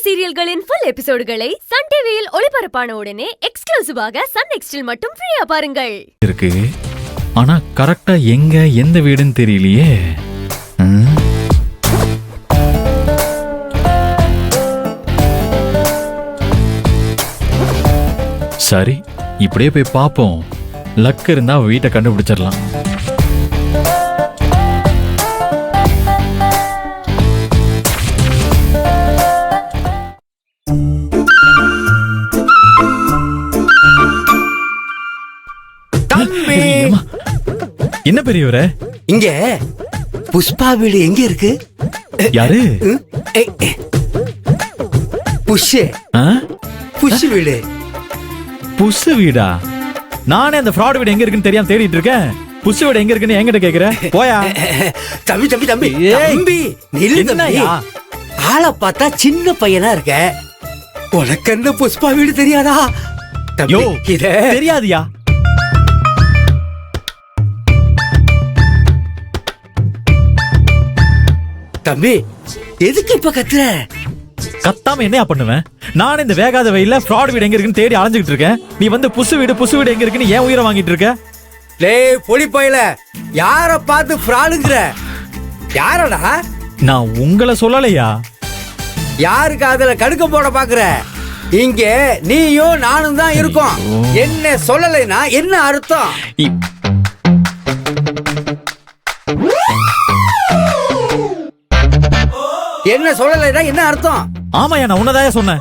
சீரியல்களின் full எபிசோடுகளை Sun டிவியில் ஒளிபரப்பான உடனே எக்ஸ்க்ளூசிவாக சன் நெக்ஸ்டில் மட்டும் ஃப்ரீயா பாருங்கள். இருக்கு, ஆனா கரெக்டா எங்க எந்த வீடுன்னு தெரியலையே. சரி, இப்படியே போய் பாப்போம். லக் இருந்தா வீட்டை கண்டுபிடிச்சிடலாம். என்ன பெரியவரே, இங்க புஷ்பா வீடு எங்க இருக்கு? யாரு? புஷ் வீடு. புஷ் வீடா? நானே அந்த ஃப்ராட் வீடு எங்க இருக்குன்னு தெரியாம தேடிட்டு இருக்கேன். புஷ் வீடு எங்க இருக்குன்னு என்கிட்ட கேக்குற? போயா. தம்பி தம்பி தம்பி தம்பி நில்லுங்கய்யா. ஆளை பார்த்தா சின்ன பையனா இருக்க. உனக்கு அந்த புஷ்பா வீடு தெரியாதா? யோ, இத தெரியாதியா? தம்பி எதுக்கு இப்ப கத்துற? கத்தாம என்னையா பண்ணுவேன்? நான் இந்த வேகாத வெயில்ல ஃப்ராட் வீடு எங்க இருக்குன்னு தேடி அலைஞ்சிட்டு இருக்கேன். நீ வந்து புஷ் வீடு எங்க இருக்குன்னு ஏன் உயிரை வாங்கிட்டு இருக்க? டேய் பொடி பையல, யார பார்த்து ஃப்ராடுங்கற? யாரடா? நான் உங்களை சொல்லலையா. யாருக்கு அதுல கடுக்க போட பாக்குற? இங்க நீயும் நானும் தான் இருக்கோம். என்ன சொல்லலைனா என்ன அர்த்தம்? என்ன சொல்லலைனா என்ன அர்த்தம்? ஆமாயா, நான் உன்னதாயா சொன்னேன்.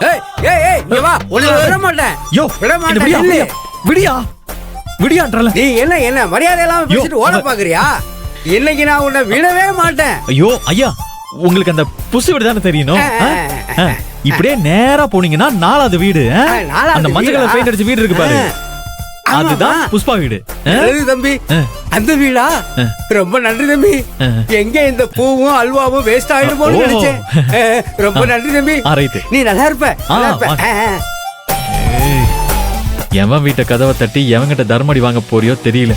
ஏய் ஏய் ஏய், இங்க வா. உன்னை விட மாட்டேன். யோ, விட மாட்டேன். விடியான்றல. நீ என்ன மரியாதை எல்லாம் பேசிட்டு ஓட பாக்குறியா? இன்னைக்கு நான் உன்னை விடவே மாட்டேன். ஐயோ ஐயா, உங்களுக்கு அந்த புஷ் வீடு தானே தெரியணும். இப்படியே நேரா போனீங்கன்னா 4வது வீடு. அந்த மஞ்சள் கலர் பெயிண்ட் அடிச்ச வீடு இருக்கு பாரு, அதுதான் புஷ்பா வீடு. தம்பி அந்த வீடா? ரொம்ப நன்றி தம்பி. எங்க இந்த பூவும் அல்வாவும் வேஸ்ட் ஆயிடுமோன்னு நினைச்சேன். ரொம்ப நன்றி தம்பி. நீ நல்லா இருப்ப. எவன் வீட்டை கதவை தட்டி எவங்கிட்ட தர்மடி வாங்க போறியோ தெரியல.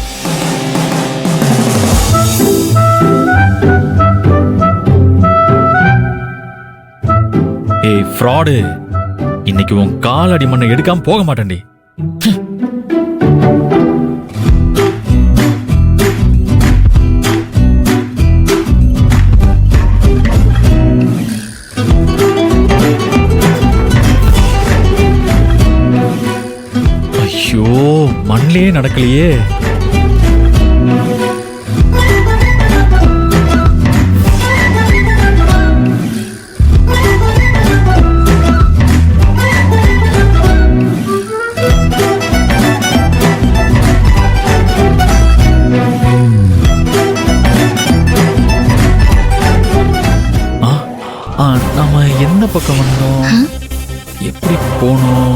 ஏய் ஃப்ராடு, இன்னைக்கு உன் காலடி மண்ணை எடுக்காம போக மாட்டேன்டி. ஐயோ, மண்ணிலே நடக்கலையே. நாம என்ன பக்கம் வந்தோம்? எப்படி போனோம்?